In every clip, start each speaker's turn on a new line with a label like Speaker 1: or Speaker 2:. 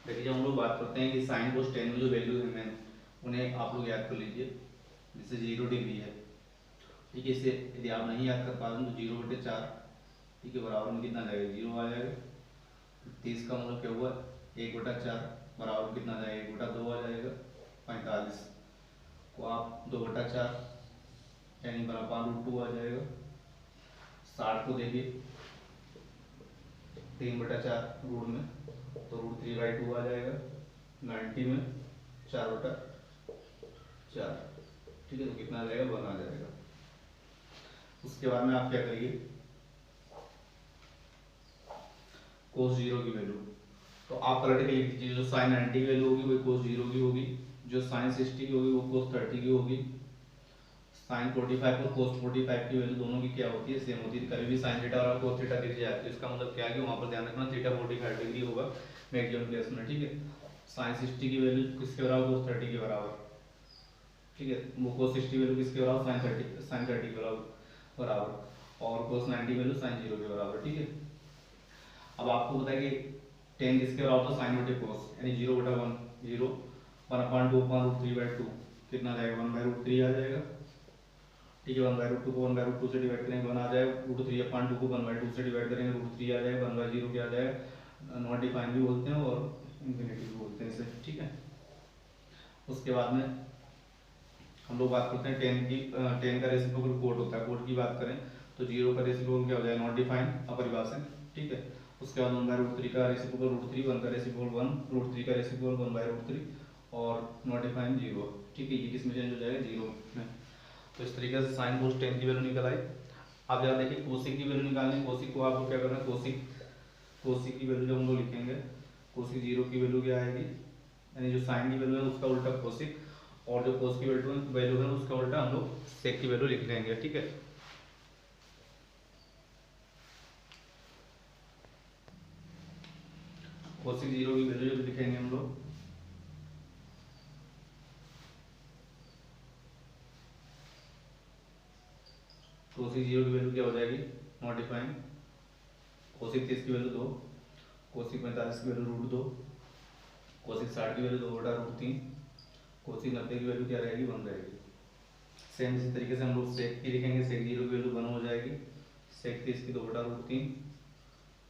Speaker 1: देखिए जब हम लोग बात करते हैं कि साइन कोस टेन में जो वैल्यू है मैन, उन्हें आप लोग याद कर लीजिए। जैसे 0 डिग्री है, ठीक है, इसे यदि आप नहीं याद कर पा रहे हैं तो 0/4, ठीक है, बराबर में कितना जाएगा, 0 आ जाएगा। 30 का मतलब क्या हुआ, 1/4 बराबर कितना जाएगा, 1/2 आ जाएगा। 45 को आप 2/4 यानी बराबर √2 आ जाएगा। 60 को देखिए 3/4 रूट में, तो √3/2 आ जाएगा। 90 में 4/4, ठीक है, तो कितना आ जाएगा, 1 आ जाएगा। उसके बाद में आप क्या करिए, कोस 0 की वैल्यू तो आप पलट के लिख दीजिए। जो साइन 90 की वैल्यू होगी वो कोस 0 की होगी, जो साइन 60 की होगी वो कोस 30 की होगी। साइन 45 और कोस 45 की वैल्यू दोनों की क्या होती है, सेम होती है। कभी भी साइन थीटा और कोस थीटा दिख जाए तो इसका मतलब क्या है कि वहाँ पर ध्यान रखना थीटा 45 डिग्री होगा मैक्सिमम प्लेस में, ठीक है। साइन 60 की वैल्यू किसके बराबर, कोस 30 के बराबर, ठीक है। वो कोस 60 वैल्यू किसके बराबर, साइन 30 के बराबर, और कोस 90 वैल्यू साइन 0 के बराबर, ठीक है। अब आपको पता है कि टेन किसके बराबर होता है, साइन बटे कोस, यानी 0/1, 0 1/2/√3/2 कितना जाएगा, 1/√3 आ जाएगा, ठीक है। 1/√2 को 1/√2 से डिवाइड करेंगे 1 आ जाएगा। √3/2 को 1/2 से डिवाइड करेंगे √3 आ जाएगा। 1/0 क्या आ जाएगा, नॉट डिफाइन भी बोलते हैं और इन्फिनिटी भी बोलते हैं इसे, ठीक है। उसके बाद में हम लोग बात करते हैं टेन की। टेन का रेसिप्रोकल कोट होता है, कोट की बात करें तो 0 का रेसिप्रोकल क्या हो जाएगा, नॉट डिफाइन, अपरिभाषित, ठीक है। उसके बाद 1/√3 का रेसिप्रोकल √3, 1 का रेसिप्रोकल 1, √3 का रेसिप्रोकल 1/√3 और नॉट डिफाइन 0, ठीक है। ये किस में चेंज हो जाएगा, 0 में। तो इस तरीके से साइन कोस टेन की वैल्यू निकल आई। अब जरा देखिए कोसिक की वैल्यू निकालनी है। कोसिक को आपको क्या करना है, कोसिक कोसिक की वैल्यू जब हम लोग लिखेंगे, कोसिक 0 की वैल्यू क्या आएगी, यानी जो साइन की वैल्यू है उसका उल्टा कोसिक, और जो कोस की वैल्यू है उसका उल्टा हम लोग सेक की वैल्यू लिख लेंगे, ठीक है। कोसिक 0 की वैल्यू जब लिखेंगे हम लोग, कोसिक 0 की वैल्यू क्या हो जाएगी, नॉट डिफाइन। कोसिक 30 की वैल्यू 2, कोसिक 45 की वैल्यू √2, कोसिक 60 की वैल्यू 2/√3, कोसिक 90 की वैल्यू क्या रहेगी, 1 रहेगी। सेम इसी तरीके से हम लोग सेक की लिखेंगे। सेक 0 की वैल्यू 1 हो जाएगी। सेक 30 की 2/√3,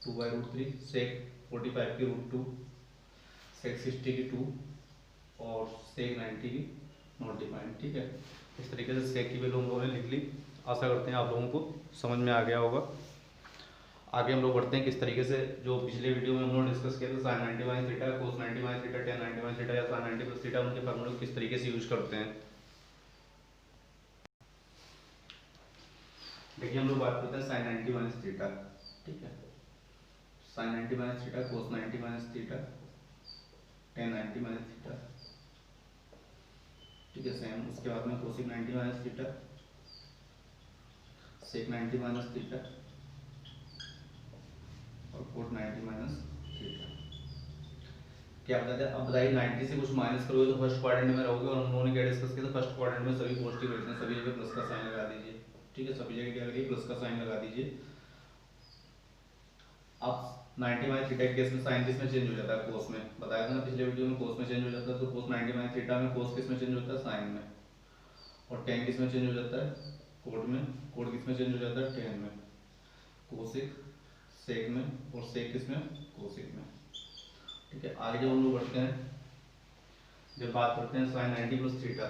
Speaker 1: 2/√3, सेक 45 की √2, सेक 60 की 2 और सेक 90 की नॉट डिफाइंड, ठीक है। इस तरीके से सेक की वैल्यू हम लोगों ने लिख ली। आशा करते हैं आप लोगों को समझ में आ गया होगा। आगे हम लोग बढ़ते हैं किस तरीके से, जो पिछले वीडियो में हम लोग डिस्कस किया था sign 90 minus theta, cos 90 minus theta, tan 90 minus theta या साइन 90 प्लस थीटा, उनके फार्मूले किस तरीके से यूज करते हैं। देखिए हम लोग बात करते हैं साइन 90 माइनस थीटा, ठीक है। Sign 90 minus theta, cos 90 minus theta, tan 90 minus theta, ठीक है। सेम उसके बाद में cosec 90 minus theta, sec 90 minus theta और कोट 90 माइनस थीटा। क्या बताते हैं, अब बताइए 90 से कुछ माइनस करोगे तो फर्स्ट क्वाड्रेंट में रहोगे, और हम लोगों ने क्या डिस्कस किया था, फर्स्ट क्वाड्रेंट में सभी पॉजिटिव रहते हैं, सभी जगह प्लस का साइन लगा दीजिए, ठीक है। सभी जगह क्या करिए, प्लस का साइन लगा दीजिए। अब 90 माइनस थीटा के केस में साइन किस में चेंज हो जाता है, कोस में। बताया था ना पिछले वीडियो में, कोस में चेंज हो जाता है। तो कोस 90 माइनस थीटा में कोस किस में चेंज होता है, साइन में। और टेन किस में चेंज हो जाता है, कोट में। कोट किस में चेंज हो जाता है, टेन में। कोसिक सेक में, और सेक किस में, कोसिक में, ठीक है। आगे जब हम लोग बढ़ते हैं, जब बात करते हैं sine 90 plus theta,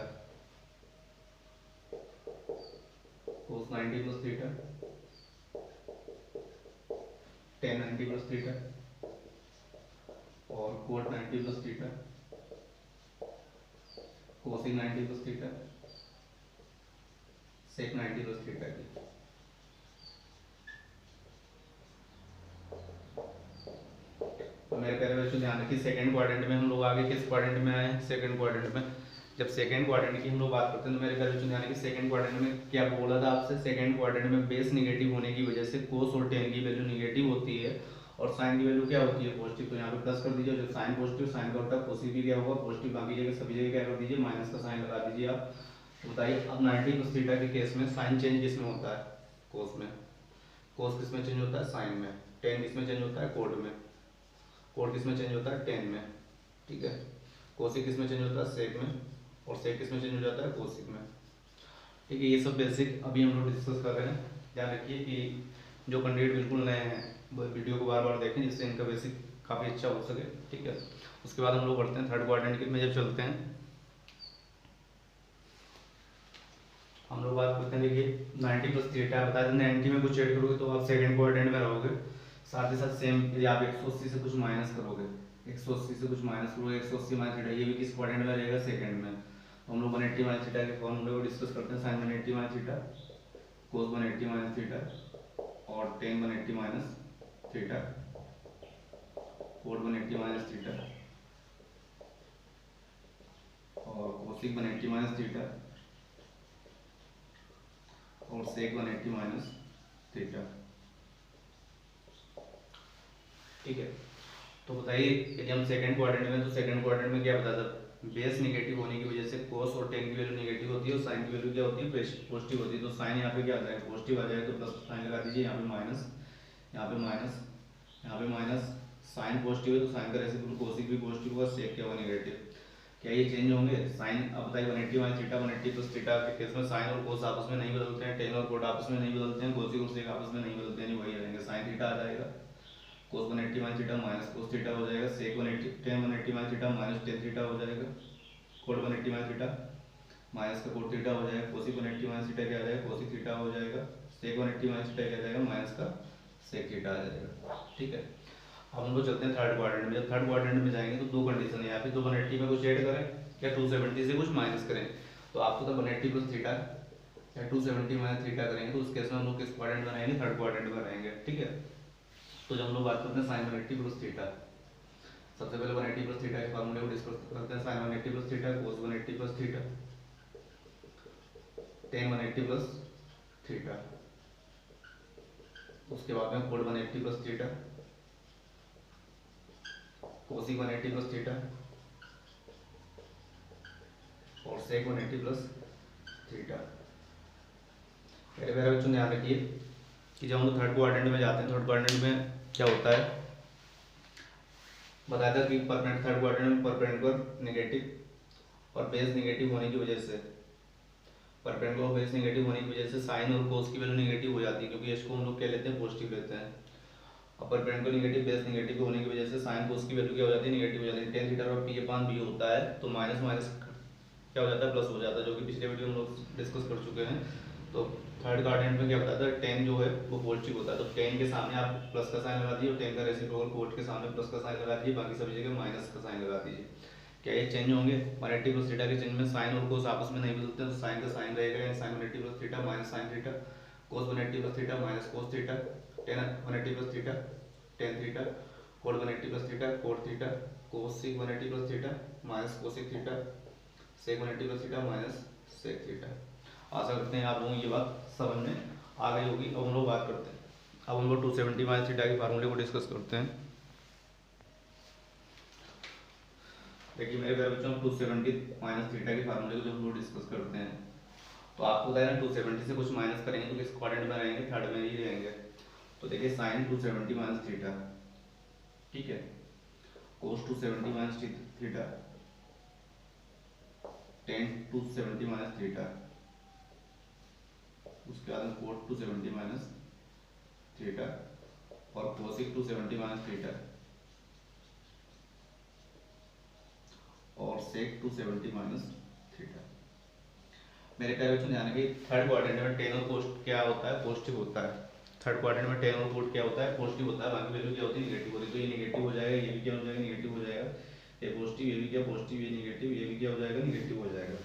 Speaker 1: cos 90 plus theta, tan 90 plus theta और cot 90 plus theta, cosec 90 plus theta, sec 90 plus theta की। तो मेरे प्यारे बच्चों ध्यान रखिए, सेकंड क्वाड्रेंट में हम लोग आगे किस क्वाड्रेंट में आए हैं, सेकंड क्वाड्रेंट में। जब सेकंड क्वाड्रेंट की हम लोग बात करते हैं तो मेरे प्यारे बच्चों ध्यान रखिए, सेकंड क्वाड्रेंट में क्या बोला था आपसे, सेकंड क्वाड्रेंट में बेस निगेटिव होने की वजह से कोस और टेन की वैल्यू निगेटिव होती है और साइन की वैल्यू क्या होती है, पॉजिटिव। तो यहाँ पे प्लस कर दीजिए, जो साइन पॉजिटिव, साइन का उल्टा कोसिक भी क्या होगा, पॉजिटिव। बाकी जगह सभी जगह क्या कर दीजिए, माइनस का साइन लगा दीजिए आप। तो बताइए अब 90 प्लस थीटा के केस में साइन चेंज किस में होता है, कोस में। कोस किस में चेंज होता है, साइन में। टेन किस में चेंज होता है, कोड में। कोड किस में चेंज होता है, टेन में। ठीक है। कोसिक किस में चेंज होता है, सेक में, और सेक किस में चेंज हो जाता है, कोसिक में। ठीक है, ये सब बेसिक अभी हम लोग डिस्कस कर रहे हैं। ध्यान रखिए कि जो कैंडिडेट बिल्कुल नए हैं वो वीडियो को बार बार देखें जिससे इनका बेसिक काफ़ी अच्छा हो सके। ठीक है, उसके बाद हम लोग बढ़ते हैं थर्ड क्वाड्रेंट की में जब चलते हैं हम लोग बात करते हैं। देखिए 90 प्लस थीटा बता दें, 90 में कुछ ऐड करोगे तो आप सेकंड क्वाड्रेंट में रहोगे। साथ ही साथ सेम यदि आप 180 से कुछ माइनस करोगे, 180 से कुछ माइनस करोगे, 180 माइनस थीटा, ये भी किस क्वाड्रेंट में रहेगा, सेकंड में। तो हम लोग 180 माइनस थीटा के फॉर्मूले को डिस्कस करते हैं। Sine 180 minus theta, cos 180 minus theta, और tan 180 minus theta, cot 180 minus theta, और कोसिक 180 माइनस थीटा, और सेक 180 माइनस थीटा। ठीक है, तो बताइए यदि हम सेकंड क्वाड्रेंट में, तो सेकंड क्वाड्रेंट में क्या बताया था, बेस नेगेटिव होने की वजह से कोस और टेन की वैल्यू नेगेटिव होती है और साइन की वैल्यू क्या होती है, पॉजिटिव होती है। तो साइन यहाँ पे क्या आ जाएगा, पॉजिटिव आ जाएगा, तो प्लस साइन लगा दीजिए, यहाँ पे माइनस, यहाँ पे माइनस, यहाँ पे माइनस। साइन पॉजिटिव है तो साइन का रेसिप्रोकल कोसिक भी पॉजिटिव होगा, सेक क्या होगा, नेगेटिव। क्या ये चेंज होंगे, साइन। अब बताइए 180 माइनस थीटा, 180 प्लस थीटा के केस में साइन और कोस आपस में नहीं बदलते हैं, टेन और कोट आपस में नहीं बदलते हैं, कोसिक और सेक आपस में नहीं बदलते हैं, वही रहेंगे। साइन थीटा आ जाएगा, कोस 180 minus theta minus cos theta हो जाएगा, सेक 180 ten 180 minus theta minus tan theta हो जाएगा, कोट 180 माइनस थीटा माइनस का कोट थीटा हो जाएगा, कोसिक 180 माइनस थीटा क्या आ जाएगा, कोसिक थीटा हो जाएगा, सेक 180 माइनस थीटा क्या आ जाएगा, माइनस का सेक थीटा आ जाएगा। ठीक है, अब हम लोग चलते हैं थर्ड क्वाड्रेंट में। जब थर्ड क्वाड्रेंट में जाएंगे तो दो कंडीशन है, या फिर तो 180 में कुछ ऐड करें या 270 से कुछ माइनस करें। तो आपको तो 180 प्लस थीटा या 270 माइनस थीटा करेंगे, तो उस केस में हम लोग किस क्वाड्रेंट में रहेंगे, थर्ड क्वाड्रेंट में रहेंगे। ठीक है, तो जब हम लोग बात करते हैं साइन 180 प्लस थीटा, सबसे पहले 180 प्लस थीटा के फार्मूले को डिस्कस करते हैं। Sine 180 plus theta, cos 180 plus theta, tan 180 plus theta, उसके बाद में cot 180 plus theta, cosec 180 plus theta, और सेक 180 प्लस थीटा। मेरे प्यारे बच्चों ध्यान रखिए कि जब हम लोग थर्ड क्वाड्रेंट में जाते हैं, थर्ड क्वाड्रेंट में क्या होता है, बताया था कि थर्ड क्वाड्रेंट में परपेंडिकुलर नेगेटिव और बेस नेगेटिव होने की वजह से, परपेंडिकुलर और बेस नेगेटिव होने की वजह से साइन और कोस की वैल्यू नेगेटिव हो जाती है, क्योंकि इसको हम लोग क्या लेते हैं, पॉजिटिव लेते हैं। और परपेंडिकुलर नेगेटिव बेस नेगेटिव होने की वजह से साइन कोस की वैल्यू क्या हो जाती है, नेगेटिव हो जाती है। टेन थीटा और पी अपान बी होता है, तो माइनस माइनस क्या हो जाता है, प्लस हो जाता है, जो कि पिछले वीडियो में हम लोग डिस्कस कर चुके हैं। तो थर्ड क्वाड्रेंट में क्या बताता है, टेन जो है वो पॉजिटिव होता है, तो टेन के सामने आप प्लस का साइन लगा दीजिए, और टेन का रेसिप्रोकल कोट के सामने प्लस का साइन लगा दीजिए, बाकी सभी जगह माइनस का साइन लगा दीजिए। क्या ये चेंज होंगे, 180 प्लस थीटा के चेंज में साइन और कोस आपस में नहीं बदलते, तो साइन का साइन रहेगा, यानी sine 180 plus theta minus sine theta, cos 180 plus theta minus cos theta, tan 180 plus theta tan theta, cot 180 plus theta cot theta, cosec 180 plus theta minus cosec theta, sec 180 plus theta minus sec theta. आशा करते हैं आप लोगों को ये बात समझ में आ गई होगी। अब हम लोग बात करते हैं, अब हम लोग 270 माइनस थीटा के फार्मूले को डिस्कस करते हैं। देखिए मेरे प्यारे बच्चों, 270 माइनस थीटा के फार्मूले को जब हम लोग डिस्कस करते हैं, तो आपको बताया ना 270 से कुछ माइनस करेंगे तो किस क्वाड्रेंट में रहेंगे, थर्ड में ही रहेंगे। तो देखिए साइन 270 माइनस थीटा, ठीक है, कोस 270 minus theta, tan 270 minus theta, उसके बाद में कोट 270 माइनस थीटा, और कोसिक 270 माइनस थीटा, और सेक 270 माइनस थीटा। मेरे प्यारे बच्चों ध्यान रखिए, थर्ड क्वाड्रेंट में टेन और कोस क्या होता है, पॉजिटिव होता है। थर्ड क्वाड्रेंट में टेन और कोट क्या होता है, पॉजिटिव होता है, बाकी वैल्यू क्या होती है, नेगेटिव होती है। तो ये नेगेटिव हो जाएगा, ये भी क्या हो जाएगा, नेगेटिव हो जाएगा, ये पॉजिटिव, ये भी क्या पॉजिटिव, ये नेगेटिव, ये भी क्या हो जाएगा, नेगेटिव हो जाएगा।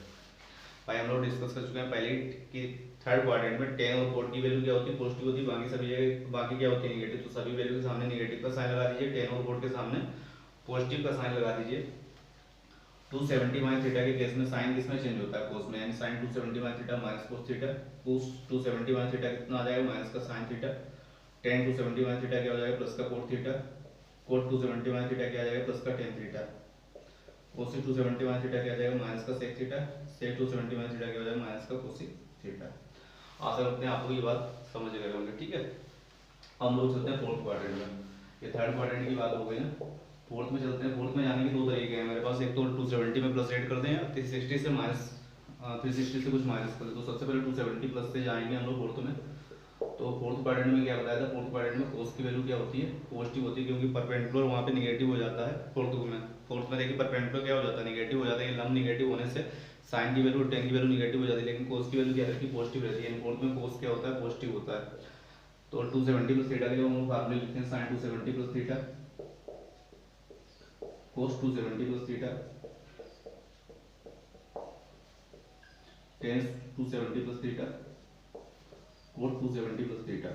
Speaker 1: भाई हम लोग डिस्कस कर चुके हैं पहले कि थर्ड क्वाड्रेंट में टेन और कोट की वैल्यू क्या होती है, पॉजिटिव होती है, बाकी सभी जगह बाकी क्या होती है, नेगेटिव। तो सभी वैल्यू के सामने नेगेटिव का साइन लगा दीजिए, टेन और कोट के सामने पॉजिटिव का साइन लगा दीजिए। 270 माइनस थीटा के केस में साइन किसमें चेंज होता है, कोस में, यानी sine 270 minus theta minus cos theta, cos 270 minus theta कितना आ जाएगा, माइनस का sine theta, tan 270 minus theta क्या हो जाएगा, प्लस का cot theta, cot 270 minus theta क्या आ जाएगा, प्लस का tan theta, cosec 270 minus theta क्या आ जाएगा, माइनस का sec theta, sec 270 minus theta क्या हो जाएगा, माइनस का कोसिक थीटा। आशा करते हैं आपको ये बात समझ गए होंगे। ठीक है, हम लोग चलते हैं फोर्थ क्वाड्रेंट में। ये थर्ड क्वाड्रेंट की बात हो गई ना, फोर्थ में चलते हैं। फोर्थ में जाने के दो तरीके हैं मेरे एक तो 270 में प्लस ऐड कर दें या 360 से माइनस 360 से कुछ माइनस कर दें। तो सबसे पहले 270 प्लस से जाएंगे हम लोग फोर्थ में। तो फोर्थ क्वाड्रेंट में क्या बताया था, फोर्थ क्वाड्रेंट में कोस की वैल्यू क्या होती है, पॉजिटिव होती है, क्योंकि परपेंडिकुलर वहाँ पे निगेटिव हो जाता है। फोर्थ में देखिए परपेंडिकुलर क्या हो जाता है, निगेटिव हो जाता है। लंब निगेटिव होने से साइन की वैल्यू और टेन की वैल्यू निगेटिव हो जाती है, लेकिन कोस की वैल्यू क्या रहती है, पॉजिटिव रहती है। फोर्थ में कोस क्या होता है, पॉजिटिव होता है। तो 270 प्लस थीटा के लिए हम लोग फार्मूले लिखते हैं, sine 270 plus theta cos 270 plus theta tan 270 plus theta cos 270 plus theta.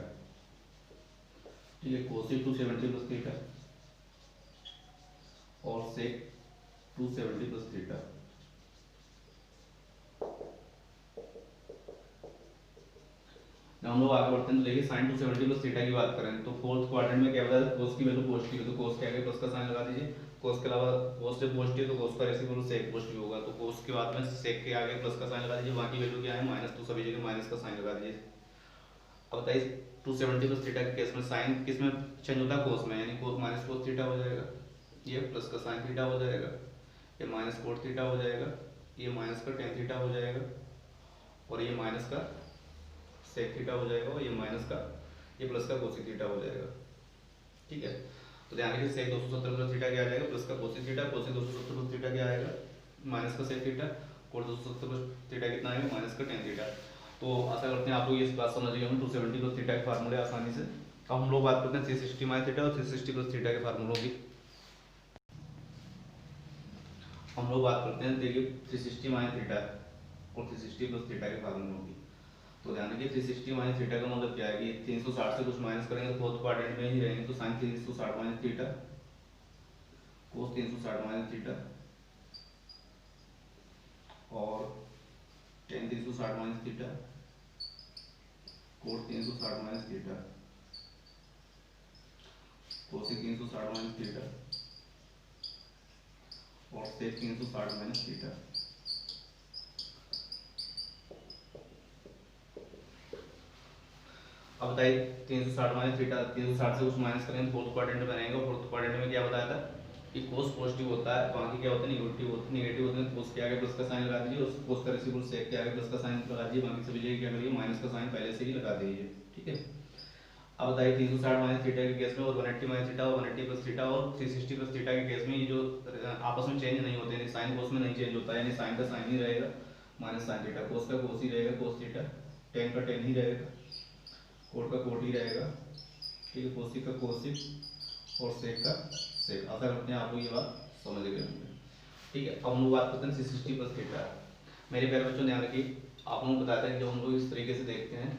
Speaker 1: ठीक है, कोसेक 270 प्लस थीटा और सेक 270 प्लस थीटा। हम लोग आगे बढ़ते हैं तो देखिए साइन 270 प्लस थीटा की बात करें तो फोर्थ क्वाड्रेंट में क्या होता है, कोस की वैल्यू पॉजिटिव है तो कोस के आगे प्लस का साइन लगा दीजिए। कोस के अलावा कोस से पॉजिटिव तो कोस का रेसिप्रोकल सेक पॉजिटिव होगा, तो कोस के बाद में सेक के आगे प्लस का साइन लगा दीजिए। बाकी वैल्यू क्या है माइनस, तो सभी जगह माइनस का साइन लगा दीजिए। अब बताइए 270 प्लस थीटा के केस में साइन किस में चेंज होता है, कोस में, यानी कोस माइनस कोस थीटा हो जाएगा, ये प्लस का साइन थीटा हो जाएगा, ये माइनस कोट थीटा हो जाएगा, ये माइनस का टेन थीटा हो जाएगा और ये माइनस का सेक थीटा हो जाएगा और ये माइनस का ये प्लस का कोसिक थीटा हो जाएगा। ठीक है, तो ध्यान रखिए सेक 270 प्लस थीटा क्या आ जाएगा, प्लस का cosec theta, cosec 270 plus theta क्या आएगा, माइनस का sec theta, cot 270 plus theta कितना आएगा, माइनस का टेन थीटा। तो आशा करते हैं आप लोग इस बात समझ गए होंगे 270 प्लस थीटा के फार्मूले आसानी से। अब हम लोग बात करते हैं 360 माइनस थीटा और 360 प्लस थीटा के फार्मूलों की। हम लोग बात करते हैं देखिए 360 माइनस थीटा और 360 प्लस थीटा के फार्मूलों की। तो ध्यान रखिए 360 माइनस थीटा का मतलब क्या है कि 360 से कुछ माइनस करेंगे तो फोर्थ क्वाड्रेंट में ही रहेंगे, तो sine 360 minus theta cos 360 minus theta और tan 360 minus theta cot 360 minus theta cosec 360 minus theta और सेक 360 माइनस थीटा। अब बताइए 360 माइनस थीटा, 360 से कुछ माइनस करेंगे फोर्थ क्वाड्रेंट में रहेंगे। फोर्थ क्वाड्रेंट में क्या बताया था कि कोस पॉजिटिव होता है, बाकी क्या होता है निगेटिव होते हैं। कोस के आगे प्लस का साइन लगा दीजिए, उस कोस का रेसिप्रोकल सेक के आगे प्लस का साइन लगा दीजिए, बाकी सभी जगह क्या करिए माइनस का साइन पहले से ही लगा दीजिए। ठीक है, अब बताइए 360 माइनस थीटा के केस में और 180 माइनस थीटा और 180 प्लस थीटा और 360 प्लस थीटा के केस में ये जो आपस में चेंज नहीं होते, साइन कोस में नहीं चेंज होता है, यानी साइन का साइन ही रहेगा, माइनस साइन थीटा, कोस का कोस ही रहेगा कोस थीटा, टेन का टेन ही रहेगा, कोट का कोट ही रहेगा। ठीक है, कोसिक का कोसिक और सेक का सेक। आशा करते हैं आपको ये बात समझ गए होंगे। ठीक है, अब हम लोग बात करते हैं 360 प्लस थीटा। मेरे प्यारे बच्चों ध्यान रखिए, आप लोगों को बताया था कि जब हम लोग इस तरीके से देखते हैं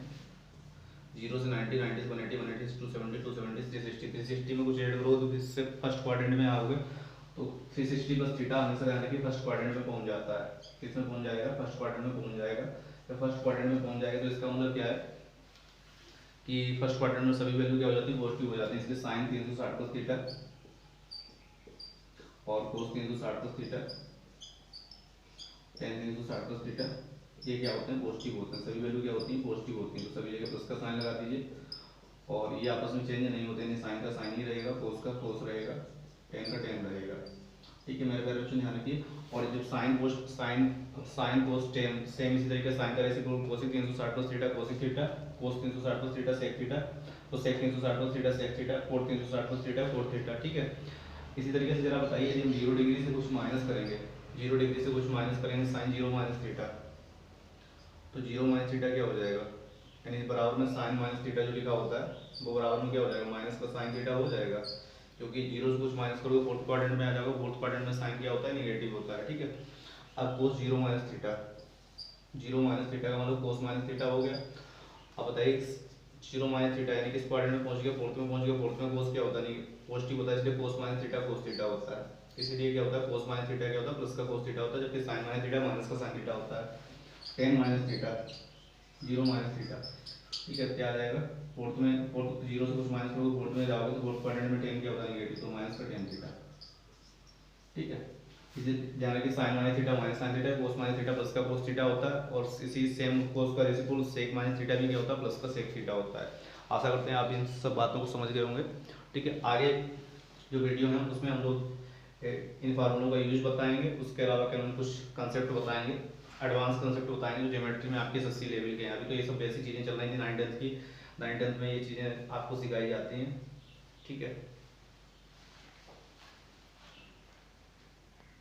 Speaker 1: 0 से 90, 90 से 180, 180 से 270, 270 से 360, 360 में कुछ ऐड करो तो इससे फर्स्ट क्वाड्रेंट में आओगे तो 360 प्लस थीटा हमेशा ध्यान रखिए फर्स्ट क्वाड्रेंट में पहुंच जाता है। किस में पहुंच जाएगा, फर्स्ट क्वाड्रेंट में पहुंच जाएगा। तो फर्स्ट क्वाड्रेंट में पहुंच जाएगा तो इसका मतलब क्या है कि फर्स्ट क्वाड्रेंट में सभी वैल्यू क्या हो जाती है, पॉजिटिव हो जाती है। इसलिए साइन 360 प्लस थीटा और कोस 360 plus theta, ten 360 plus theta, ये क्या होते हैं, पॉजिटिव होते हैं। सभी वैल्यू क्या होती है, पॉजिटिव होती है, तो सभी जगह प्लस का साइन लगा दीजिए और ये आपस में चेंज नहीं होते हैं, साइन का साइन ही रहेगा, कोस का कोस रहेगा, टेन का टेन रहेगा। ठीक है मेरे प्यारे बच्चों ध्यान रखिए। और जब साइन कोस टेन सेम इसी तरीके साइन का reciprocal cosec 360 plus theta cosec theta, cos 360 plus theta sec theta, तो sec 360 plus theta sec theta, cot 360 plus theta cot theta. ठीक है, इसी तरीके से जरा बताइए यदि हम 0 डिग्री से कुछ माइनस करेंगे, 0 डिग्री से कुछ माइनस करेंगे साइन 0 माइनस थीटा, तो 0 माइनस थीटा क्या हो जाएगा, यानी बराबर में साइन माइनस थीटा जो लिखा होता है वो बराबर में क्या हो जाएगा, माइनस का साइन थीटा हो जाएगा, क्योंकि 0 से कुछ माइनस करोगे फोर्थ क्वाड्रेंट में आ जाएगा। फोर्थ क्वाड्रेंट में साइन क्या होता है, निगेटिव होता है। ठीक है, अब कोस 0 माइनस थीटा, 0 माइनस थीटा का मतलब कोस माइनस थीटा हो गया। अब बताइए 0 माइनस थीटा यानी किस क्वाड्रेंट में पहुंच गया, फोर्थ में पहुंच गया। फोर्थ में कोस क्या होता है, पॉजिटिव होता है, इसलिए कोस माइनस थीटा कोस थीटा होता है। इसीलिए क्या होता है, कोस माइनस थीटा क्या होता है, प्लस का कोस थीटा होता है, जबकि साइन माइनस थीटा माइनस का साइन थीटा होता है। Ten minus theta 0 minus theta, ठीक है, क्या आ जाएगा, फोर्थ 0 से कुछ माइनस करोगे फोर्थ में जाओगे तो फोर्थ क्वाड्रेंट में टेन क्या होता है, निगेटिव, तो माइनस का टेन थीटा। ठीक है, इसे ध्यान रखिए sine minus theta minus sine theta, cos minus theta plus का कोस थीटा होता है, और इसी सेम कोस का रेसिप्रोकल सेक माइनस थीटा भी क्या होता है, प्लस का सेक थीटा होता है। आशा करते हैं आप इन सब बातों को समझ गए होंगे। ठीक है, आगे जो वीडियो है उसमें हम लोग इन फार्मूलों का यूज बताएंगे। उसके अलावा क्या कुछ कंसेप्ट बताएंगे, एडवांस कंसेप्ट बताएंगे जो ज्योमेट्री में आपके एसएससी लेवल के हैं। अभी तो ये सब बेसिक चीज़ें चल रही थी 9th 10th की, 9th 10th में ये चीज़ें आपको सिखाई जाती हैं, ठीक है।